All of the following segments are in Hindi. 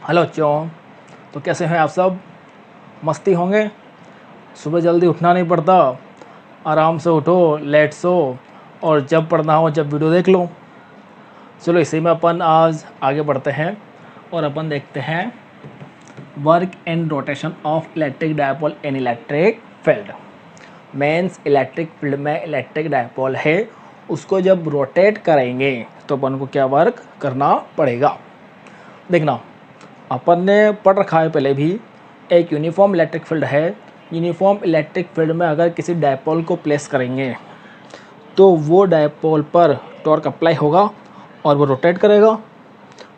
हेलो बच्चों। तो कैसे हैं आप सब? मस्ती होंगे? सुबह जल्दी उठना नहीं पड़ता, आराम से उठो, लेट सो और जब पढ़ना हो जब वीडियो देख लो। चलो इसी में अपन आज आगे बढ़ते हैं और अपन देखते हैं work and rotation of electric dipole in electric field. Means electric field में इलेक्ट्रिक डायपोल है, उसको जब रोटेट करेंगे तो अपन को क्या वर्क करना पड़ेगा। देखना, अपन ने पढ़ रखा है पहले भी, एक यूनिफॉर्म इलेक्ट्रिक फील्ड है। यूनिफॉर्म इलेक्ट्रिक फील्ड में अगर किसी डायपोल को प्लेस करेंगे तो वो डायपोल पर टॉर्क अप्लाई होगा और वो रोटेट करेगा,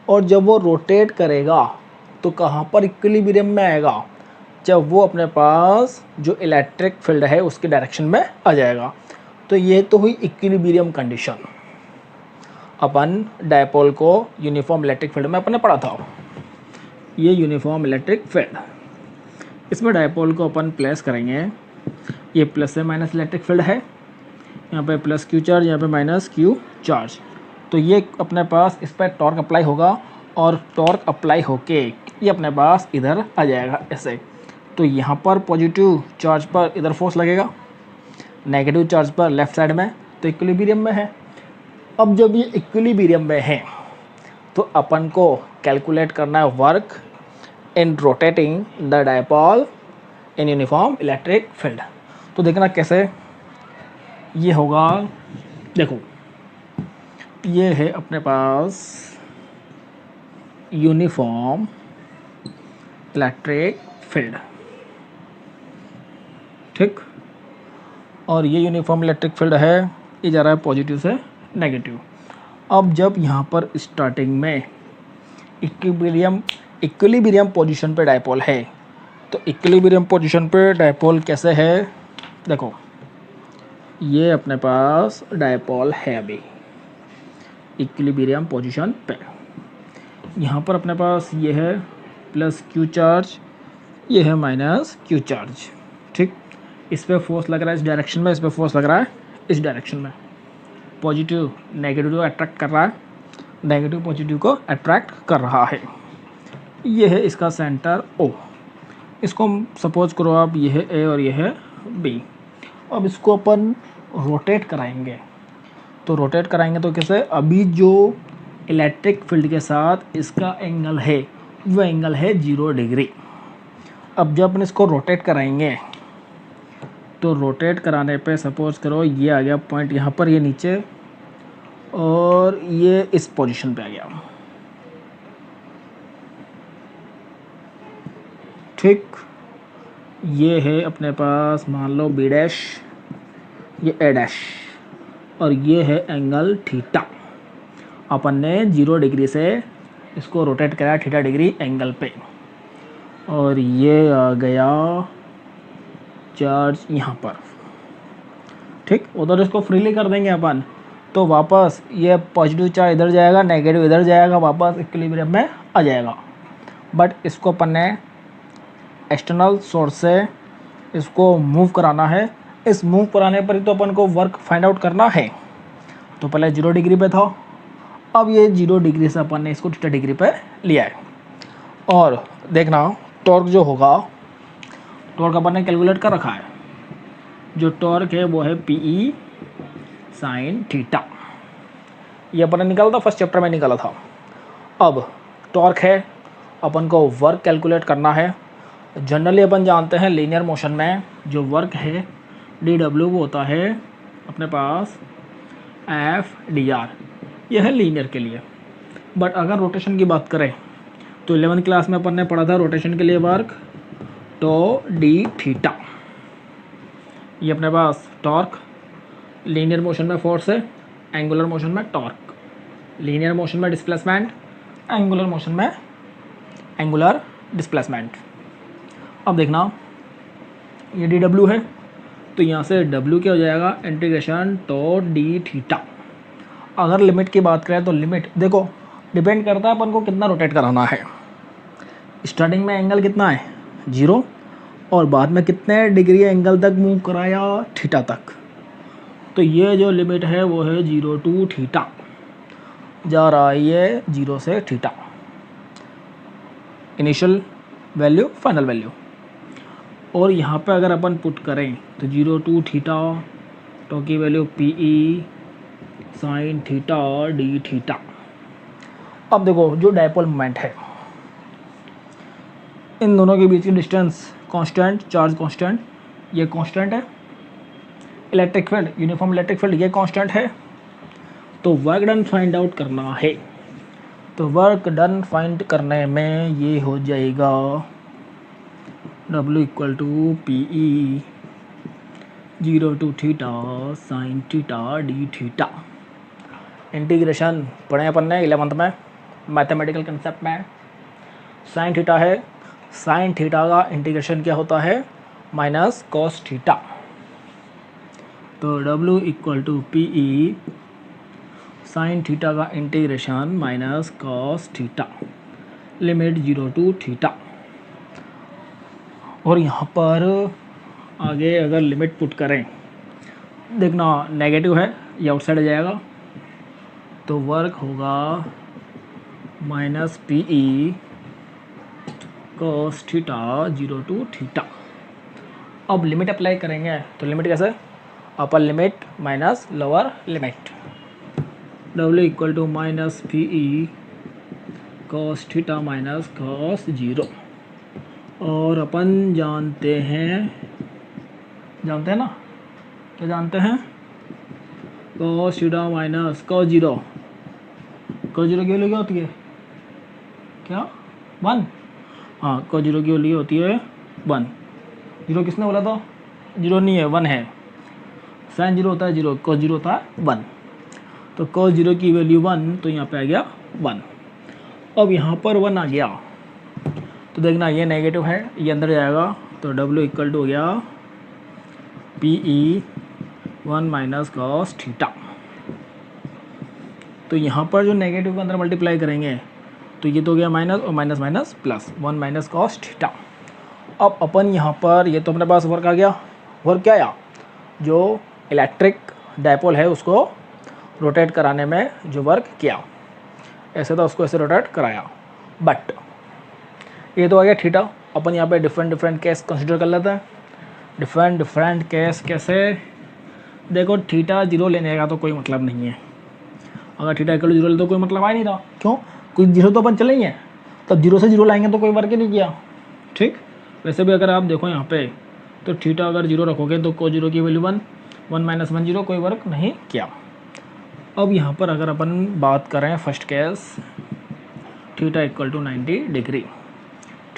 और जब वो रोटेट करेगा तो कहाँ पर इक्विलिब्रियम में आएगा, जब वो अपने पास जो इलेक्ट्रिक फील्ड है उसके डायरेक्शन में आ जाएगा। तो ये तो हुई इक्विलिब्रियम कंडीशन। अपन डायपोल को यूनिफॉर्म इलेक्ट्रिक फील्ड में अपन ने पढ़ा था। ये यूनिफॉर्म इलेक्ट्रिक फील्ड, इसमें डायपोल को अपन प्लेस करेंगे। ये प्लस से माइनस इलेक्ट्रिक फील्ड है, यहाँ पे प्लस क्यू चार्ज, यहाँ पे माइनस क्यू चार्ज। तो ये अपने पास इस पर टॉर्क अप्लाई होगा और टॉर्क अप्लाई होके ये अपने पास इधर आ जाएगा ऐसे। तो यहाँ पर पॉजिटिव चार्ज पर इधर फोर्स लगेगा, नेगेटिव चार्ज पर लेफ्ट साइड में, तो इक्विलिब्रियम में है। अब जब ये इक्विलिब्रियम में है तो अपन को कैलकुलेट करना है work in rotating the dipole in uniform electric field. तो देखना कैसे ये होगा। देखो, ये है अपने पास यूनिफॉर्म इलेक्ट्रिक फील्ड, ठीक। और ये यूनिफॉर्म इलेक्ट्रिक फील्ड है, ये जा रहा है पॉजिटिव से नेगेटिव। अब जब यहाँ पर स्टार्टिंग में इक्विलिब्रियम पोजीशन पे डायपोल है, तो इक्विलिब्रियम पोजीशन पे डायपोल कैसे है, देखो ये अपने पास डायपोल है अभी इक्विलिब्रियम पोजीशन पे। यहाँ पर अपने पास ये है प्लस क्यू चार्ज, ये है माइनस क्यू चार्ज, ठीक। इस पर फोर्स लग रहा है इस डायरेक्शन में, इस पर फोर्स लग रहा है इस डायरेक्शन में। पॉजिटिव नेगेटिव को अट्रैक्ट कर रहा है, नेगेटिव पॉजिटिव को अट्रैक्ट कर रहा है। ये है इसका सेंटर ओ, इसको सपोज करो आप ये है ए और ये है बी। अब इसको अपन रोटेट कराएंगे, तो रोटेट कराएंगे तो कैसे, अभी जो इलेक्ट्रिक फील्ड के साथ इसका एंगल है वो एंगल है 0 डिग्री। अब जब अपन इसको रोटेट कराएंगे तो रोटेट कराने पे सपोज करो ये आ गया पॉइंट यहाँ पर, ये नीचे, और ये इस पोजीशन पे आ गया, ठीक। ये है अपने पास मान लो बी डैश, ये ए डैश, और ये है एंगल थीटा। अपन ने 0 डिग्री से इसको रोटेट कराया थीटा डिग्री एंगल पे, और ये आ गया चार्ज यहाँ पर, ठीक। उधर इसको फ्रीली कर देंगे अपन, तो वापस ये पॉजिटिव चार्ज इधर जाएगा, नेगेटिव इधर जाएगा, वापस इक्विलिब्रियम में आ जाएगा। बट इसको अपन ने एक्सटर्नल सोर्स से इसको मूव कराना है। इस मूव कराने पर ही तो अपन को वर्क फाइंड आउट करना है। तो पहले 0 डिग्री पे था, अब ये 0 डिग्री से अपन ने इसको थीटा डिग्री पे लिया है। और देखना टॉर्क जो होगा, टॉर्क अपन ने कैलकुलेट कर रखा है। जो टॉर्क है वो है पीई साइन थीटा, ये अपन ने निकाला था, फर्स्ट चैप्टर में निकाला था। अब टॉर्क है, अपन को वर्क कैलकुलेट करना है। जनरली अपन जानते हैं लीनियर मोशन में जो वर्क है डी डब्ल्यू वो होता है अपने पास एफ डी आर, यह है लीनियर के लिए। बट अगर रोटेशन की बात करें तो 11th क्लास में अपन ने पढ़ा था रोटेशन के लिए वर्क टो डी थीटा। ये अपने पास टॉर्क, लीनियर मोशन में फोर्स है, एंगुलर मोशन में टॉर्क, लीनियर मोशन में डिस्प्लेसमेंट, एंगुलर मोशन में एंगुलर डिस्प्लेसमेंट। अब देखना ये डी डब्ल्यू है, तो यहाँ से डब्ल्यू क्या हो जाएगा, इंटीग्रेशन टो डी थीटा। अगर लिमिट की बात करें तो लिमिट देखो डिपेंड करता है अपन को कितना रोटेट कराना है। स्टार्टिंग में एंगल कितना है 0, और बाद में कितने डिग्री एंगल तक मूव कराया, थीटा तक। तो ये जो लिमिट है वो है 0 to थीटा, जा रहा है ये 0 से theta. Initial value, final value. और यहाँ पे अगर अपन पुट करें तो 0 to थीटा तो की value P E sine theta D theta. अब देखो जो डायपोल मोमेंट है, इन दोनों के बीच की डिस्टेंस कांस्टेंट, चार्ज कांस्टेंट, ये कांस्टेंट है। Electric field, uniform electric field, ये कांस्टेंट है। तो वर्क डन फाइंड आउट करना है, तो वर्क डन फाइंड करने में ये हो जाएगा W equal to P E 0 to theta sine theta D theta. Integration पढ़े अपन ने 11th में मैथमेटिकल कंसेप्ट में। साइन थीटा है, साइन थीटा का इंटीग्रेशन क्या होता है, माइनस कॉस थीटा। तो W equal to P E sine theta का integration minus cos theta, limit 0 to theta. और यहाँ पर आगे अगर लिमिट पुट करें, देखना नेगेटिव है, ये आउटसाइड आ जाएगा, तो वर्क होगा minus P E cos theta 0 to theta. अब लिमिट अप्लाई करेंगे, तो लिमिट कैसे, upper limit minus lower limit. W equal to minus P E cos theta minus cos 0। और अपन जानते हैं ना, क्या जानते हैं, cos theta minus cos 0। Cos 0 की वैल्यू क्या होती है, क्या 1। हाँ, कॉस 0 की वैल्यू होती है 1। 0 किसने बोला था, 0 नहीं है, 1 है। साइन 0 होता है 0, कॉस 0 होता है 1। तो कॉस 0 की वैल्यू 1, तो यहाँ पे आ गया 1। अब यहाँ पर 1 आ गया, तो देखना ये नेगेटिव है, ये अंदर जाएगा, तो W इक्वल टू हो गया P E 1 minus cos theta. तो यहाँ पर जो नेगेटिव के अंदर मल्टीप्लाई करेंगे, तो ये तो हो गया माइनस, और minus minus plus 1 minus cos theta. अब अपन यहाँ पर, ये तो अपने पास वर्क आ गया। वर्क क्या आया, जो इलेक्ट्रिक डायपोल है उसको रोटेट कराने में जो वर्क किया, ऐसे था उसको ऐसे रोटेट कराया। बट ये तो आ गया थीटा। अपन यहाँ पे डिफरेंट केस कंसिडर कर लेते हैं। डिफरेंट केस कैसे, देखो थीटा 0 लेने का तो कोई मतलब नहीं है। अगर थीटा इक्वल 0 ले तो कोई मतलब आ नहीं रहा, क्यों, कोई 0 तो अपन चले ही हैं, तब 0 से 0 लाएंगे तो कोई वर्क ही नहीं किया। ठीक, वैसे भी अगर आप देखो यहाँ पे, तो थीटा अगर 0 रखोगे तो cos 0 की वैल्यू 1, 1 माइनस 1 0, कोई वर्क नहीं किया। अब यहाँ पर अगर अपन बात करें first case, theta equal to 90 degree.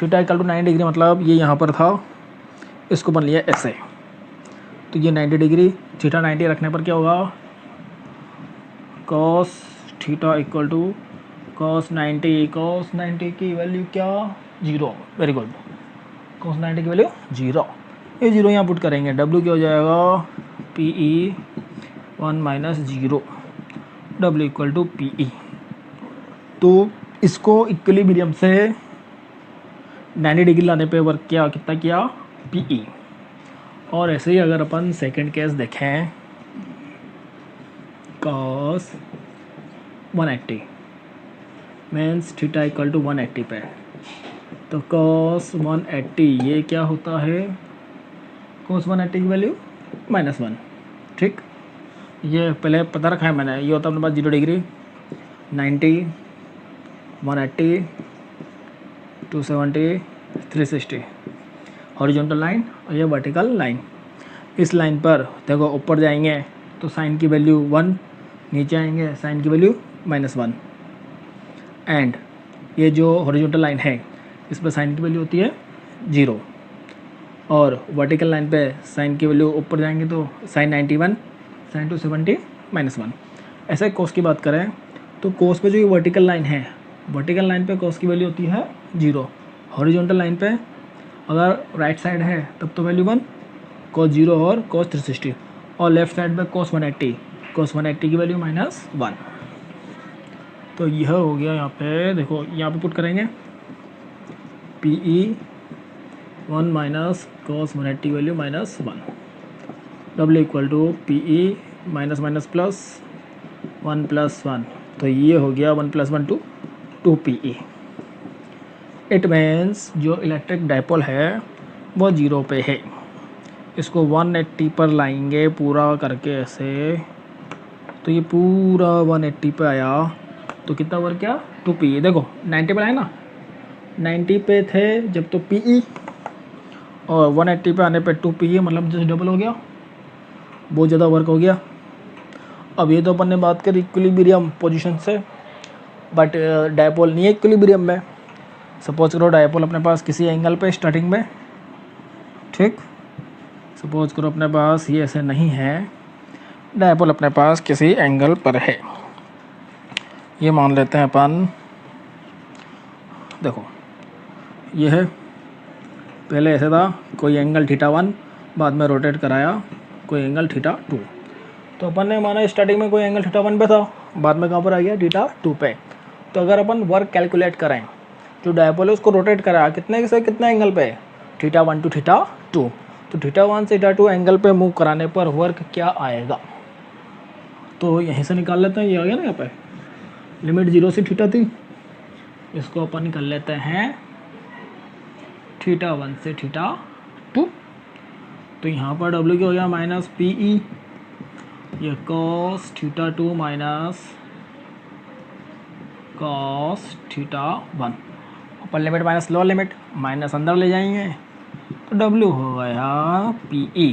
Theta equal to 90 degree मतलब ये यहाँ पर था, इसको बन लिया ऐसे, तो ये 90 डिग्री, थीटा 90 रखने पर क्या होगा, cos theta equal to cos 90 की वैल्यू क्या, 0। वेरी गुड, cos 90 की वैल्यू 0। ये 0 यहाँ पुट करेंगे, W क्या हो जाएगा, P E 1 minus 0, W equal to P E. तो इसको इक्विलिब्रियम से 90 डिग्री लाने पे वर्क किया, कितना किया, पी ई। और ऐसे ही अगर अपन सेकंड केस देखें, cos 180 means theta equal to 180 पे, तो cos 180 ये क्या होता है, cos 180 की वैल्यू -1। ठीक, ये पहले पता रखा है मैंने, ये होता है अपने पास 0 डिग्री, 90, 180, 270, 360 हॉरिजॉन्टल लाइन, और ये वर्टिकल लाइन। इस लाइन पर देखो ऊपर जाएंगे तो साइन की वैल्यू 1, नीचे आएंगे साइन की वैल्यू -1। एंड ये जो हॉरिजॉन्टल लाइन है, इस पर साइन की वैल्यू होती है 0, और वर्टिकल लाइन पे साइन की वैल्यू ऊपर जाएंगे तो साइन 91, साइन 270 -1। ऐसे कोस की बात करें तो कोस पे जो ये वर्टिकल लाइन है, वर्टिकल लाइन पे कोस की वैल्यू होती है 0, हॉरिजॉन्टल लाइन पे अगर राइट साइड है तब तो वैल्यू 1, cos 0 और cos 360, और लेफ्ट साइड पे cos 180 की वैल्यू -1। तो यह हो गया यहाँ पे, देखो यहाँ पे पुट करेंगे पी ई 1 माइनस cos 180 की value -1, W equal to P E minus minus plus 1 + 1, तो ये हो गया 1 + 1 2 पी ई। इट मीन्स जो इलेक्ट्रिक डाइपोल है वो 0 पे है। इसको 180 पर लाएंगे पूरा करके ऐसे, तो ये पूरा 180 पे आया तो कितना वर्क किया 2P। देखो 90 पे आए ना, 90 पे थे जब तो PE, और 180 पे आने पे 2PE, मतलब जस्ट डबल हो गया, बहुत ज़्यादा वर्क हो गया। अब ये तो अपन ने बात करी इक्विलिब्रियम पोजीशन से, बट डायपोल नहीं है इक्विलिब्रियम में। सपोज करो डायपोल अपने पास किसी एंगल पे स्टार्टिंग में, ठीक, सपोज करो अपने पास ये ऐसे नहीं है, डायपोल अपने पास किसी एंगल पर है, ये मान लेते हैं अपन। देखो ये है, पहले ऐसे था कोई एंगल θ1, बाद में रोटेट कराया कोई एंगल θ2, तो अपन ने माना स्टार्टिंग में कोई एंगल θ1 पे था, बाद में कहाँ पर आ गया θ2 पे। तो अगर अपन वर्क कैलकुलेट करें, जो डायपोल है उसको रोटेट कराया कितने से कितने एंगल पे, θ1 टू θ2, तो θ1 से θ2 एंगल पे मूव कराने पर वर्क क्या आएगा, तो यहीं से निकाल लेते हैं। ये आ गया ना यहाँ पे, लिमिट 0 से θ थी, इसको अपन निकाल लेते हैं θ1 से θ2, तो यहाँ पर W क्या हो गया माइनस PE, ये cos θ2 माइनस cos θ1, ऊपर limit minus lower limit, minus अंदर ले जाएंगे तो W हो गया PE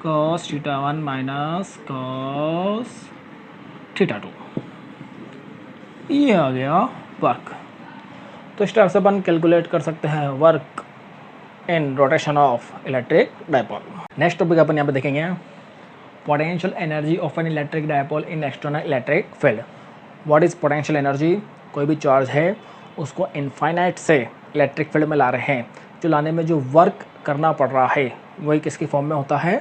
cos θ1 माइनस cos θ2, ये आ गया वर्क। तो इस तरह से अपन कैलकुलेट कर सकते हैं work in rotation of electric dipole. Next topic अपन यहाँ पे देखेंगे potential energy of an electric dipole in external electric field. What is potential energy? कोई भी चार्ज है उसको इनफाइनाइट से इलेक्ट्रिक फील्ड में ला रहे हैं, जो लाने में जो वर्क करना पड़ रहा है वही किसकी फॉर्म में होता है,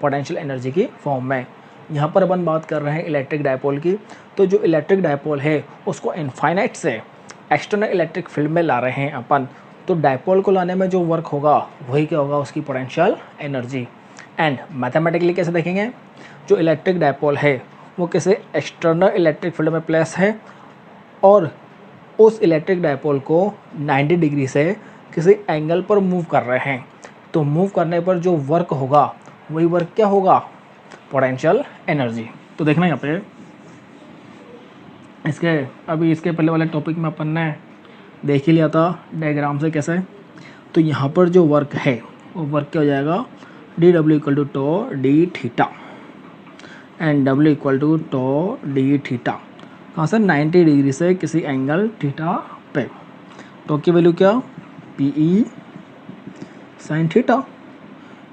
पोटेंशियल एनर्जी की फॉर्म में। यहाँ पर अपन बात कर रहे हैं इलेक्ट्रिक डायपोल की, तो जो इलेक्ट्रिक डायपोल है उसको इनफाइनाइट से एक्सटर्नल इलेक्ट्रिक फील्ड में ला रहे हैं अपन, तो डायपोल को लाने में जो वर्क होगा वही क्या होगा, उसकी पोटेंशियल एनर्जी। एंड मैथमेटिकली कैसे देखेंगे, जो इलेक्ट्रिक डायपोल है वो किसी एक्सटर्नल इलेक्ट्रिक फील्ड में प्लेस है और उस इलेक्ट्रिक डायपोल को 90 डिग्री से किसी एंगल पर मूव कर रहे हैं, तो मूव करने पर जो वर्क होगा वही वर्क क्या होगा, पोटेंशियल एनर्जी। तो देखना यहाँ पे इसके पहले वाले टॉपिक में अपन ने देख ही लिया था डायग्राम से कैसे, तो यहाँ पर जो वर्क है वो वर्क क्या हो जाएगा, dW equal to tau d theta and W equal to tau d theta, कहाँ से 90 डिग्री से किसी एंगल थीटा पे। टो की वैल्यू क्या, PE साइन थीटा,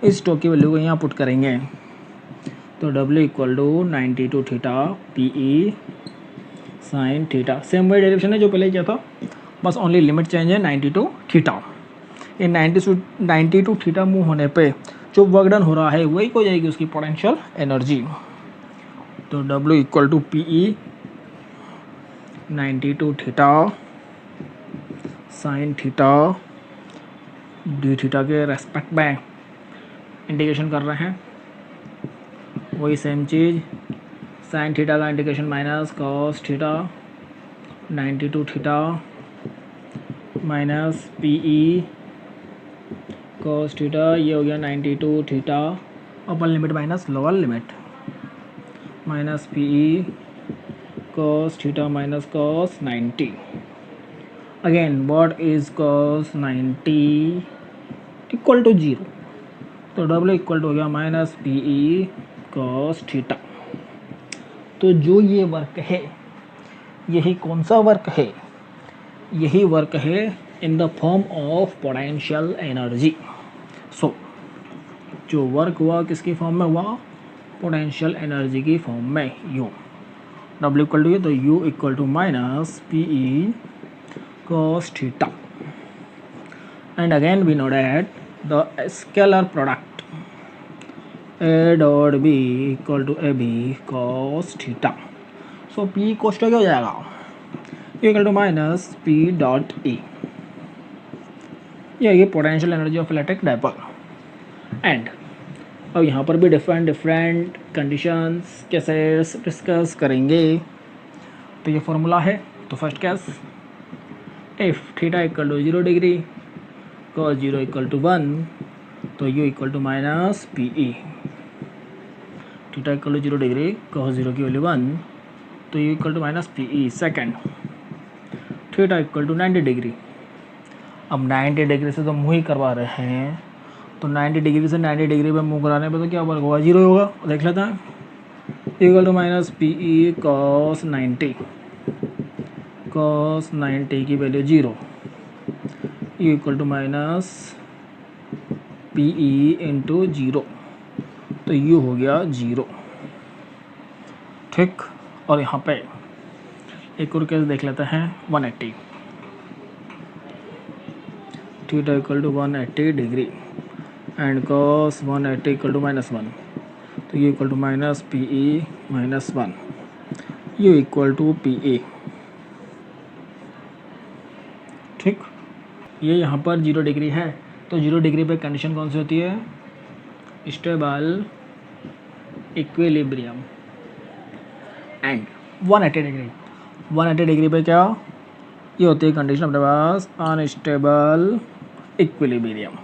इस टो की वैल्यू को यहाँ पुट करेंगे तो W equal to 92 theta PE sine theta, same वही डायरेक्शन है जो पहले किया था, बस ओनली लिमिट चेंज है 92 थीटा। इन 92 थीटा मूव होने पे जो वर्क डन हो रहा है वही हो जाएगी उसकी पोटेंशियल एनर्जी। तो W equal to PE 92 theta sine theta D theta के रेस्पेक्ट में इंटीग्रेशन कर रहे हैं, वही सेम चीज़, साइन थीटा का integration minus cos theta 92 theta minus PE cos theta, ये हो गया 92 theta, upper limit minus lower limit, minus PE cos theta minus cos 90। Again what is cos 90 equal to 0, तो W इक्वल टू हो गया माइनस PE cos थीटा। तो जो ये वर्क है यही कौन सा वर्क है, यही वर्क है in the form of potential energy. So जो वर्क हुआ किसकी फॉर्म में हुआ, पोटेंशियल एनर्जी की फॉर्म में, U W इक्वल टू, तो U equal to minus PE cos theta and again we know that the scalar product A dot B equal to AB cos theta. So P cos क्या हो जाएगा, equal to minus P dot E, ये potential energy of electric dipole. And अब यहाँ पर भी डिफरेंट कंडीशंस कैसे डिस्कस करेंगे। तो ये फॉर्मूला है, तो first case if theta equal to 0 degree, cos 0 equal to 1, तो u equal to minus P E. Theta equal to 0 degree, cos 0 की वैल्यू 1, तो u equal to minus P E. Second, theta equal to 90 degree. अब 90 डिग्री से तो मुँह ही करवा रहे हैं, तो 90 डिग्री से 90 डिग्री पे मुँह कराने पे तो क्या वर्क होगा, 0 होगा। देख लेते हैं, equal to minus P E cos 90, cos 90 की value 0, u equal to minus P E into 0, तो यू हो गया 0। ठीक, और यहाँ पे एक और केस देख लेते हैं, 180, theta equal to 180 degree and cos 180 equal to minus 1, तो u equal to minus P E minus 1, u equal to P A. ठीक, ये यहाँ पर 0 डिग्री है, तो 0 डिग्री पे कंडीशन कौन सी होती है, stable equilibrium. And 180 degree, 180 degree पे क्या ये होती है कंडीशन अपने पास, अनस्टेबल इक्विलिब्रियम।